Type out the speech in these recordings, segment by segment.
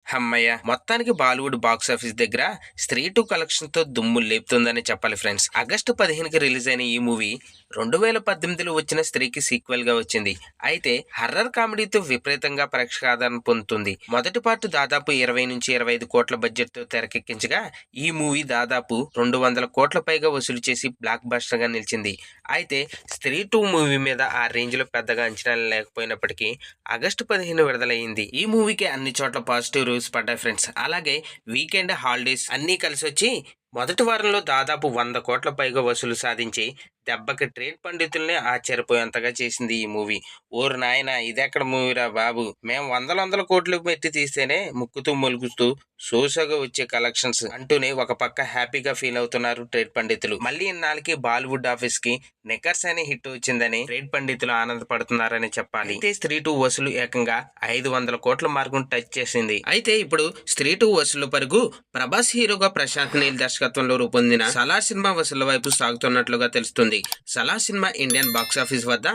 హమ్మయ్య! మొత్తానికి బాలీవుడ్ బాక్సాఫీస్ దగ్గర 'స్త్రీ 2' కలెక్షన్‌తో దుమ్ము లేపుతుందనే చెప్పాలి ఫ్రెండ్స్. ఆగస్టు 15కి రిలీజ్ అయిన ఈ మూవీ 2018లో వచ్చిన 'స్త్రీ'కి సీక్వెల్‌గా వచ్చింది. అయితే హర్రర్ కామెడీతో విపరీతంగా ప్రేక్షకాదరణ పొందుతుంది. మొదటి పార్ట్ దాదాపు 20-25 కోట్ల బడ్జెట్‌తో తెరకెక్కించగా, ఈ మూవీ దాదాపు 200 కోట్ల పైగా వసూలు చేసి బ్లాక్ బస్టర్‌గా నిలిచింది. అయితే 'స్త్రీ 2' మూవీ మీద ఆ రేంజ్‌లో పెద్దగా అంచనాలు లేకపోయినప్పటికీ ఆగస్టు 15 విడుదలయ్యింది. ఈ మూవీకి అన్ని చోట్ల పాజిటివ్ రివ్యూస్ పడ్డాయి ఫ్రెండ్స్. అలాగే వీకెండ్, హాలిడేస్ అన్నీ కలిసొచ్చి మొదటి వారంలో దాదాపు 100 కోట్ల పైగా వసూలు సాధించి దెబ్బకి ట్రేడ్ పండితుల్ని ఆశ్చర్యపోయేంతగా చేసింది ఈ మూవీ. ఓరి నాయనా, ఇదెక్కడ మూవీరా బాబు, మేము వందల కోట్లు పెట్టి తీస్తేనే ముక్కుతూ మొలుగుతూ సోసగా వచ్చే కలెక్షన్స్ అంటూనే ఒక పక్క హ్యాపీగా ఫీల్ అవుతున్నారు ట్రేడ్ పండితులు. మళ్ళీ ఇన్నాళ్ళకి బాలీవుడ్ ఆఫీస్ కి నికర్స్ అనే హిట్ వచ్చిందని ట్రేడ్ పండితులు ఆనందపడుతున్నారని చెప్పాలి. అయితే 'స్త్రీ 2' వసూలు ఏకంగా 500 కోట్ల మార్కును టచ్ చేసింది. అయితే ఇప్పుడు 'స్త్రీ 2' వసూలు పరుగు ప్రభాస్ హీరోగా ప్రశాంత్ నీల్ దర్శకత్వంలో రూపొందిన 'సలార్' సినిమా వసూళ్ల వైపు సాగుతున్నట్లుగా తెలుస్తుంది. 'సలార్' సినిమా ఇండియన్ బాక్సాఫీస్ వద్ద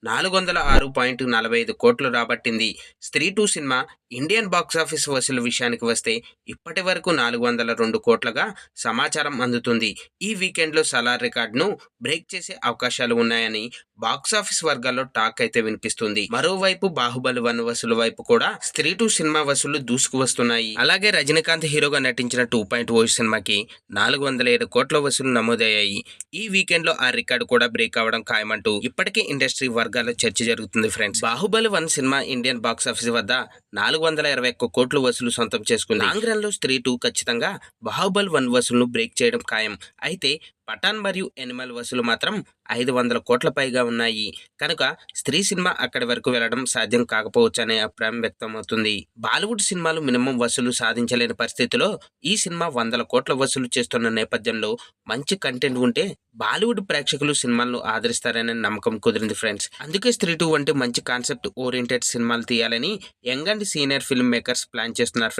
406.45 కోట్లు రాబట్టింది. 'స్త్రీ 2' సినిమా ఇండియన్ బాక్సాఫీస్ వసూలు విషయానికి వస్తే ఇప్పటి వరకు 402 కోట్లుగా సమాచారం అందుతుంది. ఈ వీకెండ్లో 'సలార్' రికార్డును బ్రేక్ చేసే అవకాశాలు ఉన్నాయని బాక్సాఫీస్ వర్గాల్లో టాక్ అయితే వినిపిస్తుంది. మరోవైపు 'బాహుబలి 1' వసూలు వైపు కూడా 'స్త్రీ 2' సినిమా వసూళ్లు దూసుకు వస్తున్నాయి. అలాగే రజనీకాంత్ హీరోగా నటించిన 2.0 సినిమాకి 407 కోట్ల వసూలు నమోదయ్యాయి. ఈ వీకెండ్లో ఆ రికార్డు కూడా బ్రేక్ అవ్వడం ఖాయమంటూ ఇప్పటికే ఇండస్ట్రీ వర్గాల్లో చర్చ జరుగుతుంది friends. 'Baahubali 1' cinema Indian box office వద్ద 421 కోట్లు వసూలు సొంతం చేసుకుంది. లాంగ్ రన్ లో 'స్త్రీ 2' ఖచ్చితంగా 'బాహుబలి 1' వసూలును బ్రేక్ చేయడం ఖాయం. అయితే పఠాన్ మరియు ఎనిమల్ వసూలు మాత్రం 500 కోట్ల పైగా ఉన్నాయి కనుక 'స్త్రీ' సినిమా అక్కడి వరకు వెళ్లడం సాధ్యం కాకపోవచ్చనే అభిప్రాయం వ్యక్తమవుతుంది. బాలీవుడ్ సినిమాలు మినిమం వసూలు సాధించలేని పరిస్థితిలో ఈ సినిమా 100 కోట్ల వసూలు చేస్తున్న నేపథ్యంలో మంచి కంటెంట్ ఉంటే బాలీవుడ్ ప్రేక్షకులు సినిమాలను ఆదరిస్తారనే నమ్మకం కుదిరింది ఫ్రెండ్స్. అందుకే 'స్త్రీ 2' వంటి మంచి కాన్సెప్ట్ ఓరియంటెడ్ సినిమాలు తీయాలని young and senior film makers plan చేస్తున్నారు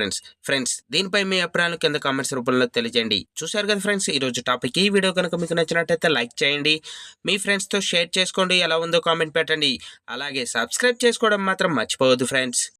ఫ్రెండ్స్ దీనిపై మీ అభిప్రాయాలు కింద కామెంట్స్ రూపంలో తెలియజేయండి. చూశారు కదా ఫ్రెండ్స్ ఈ రోజు టాపిక్. ఈ వీడియో కనుక మీకు నచ్చినట్టయితే లైక్ చేయండి, మీ ఫ్రెండ్స్తో షేర్ చేసుకోండి, ఎలా ఉందో కామెంట్ పెట్టండి. అలాగే సబ్స్క్రైబ్ చేసుకోవడం మాత్రం మర్చిపోవద్దు ఫ్రెండ్స్.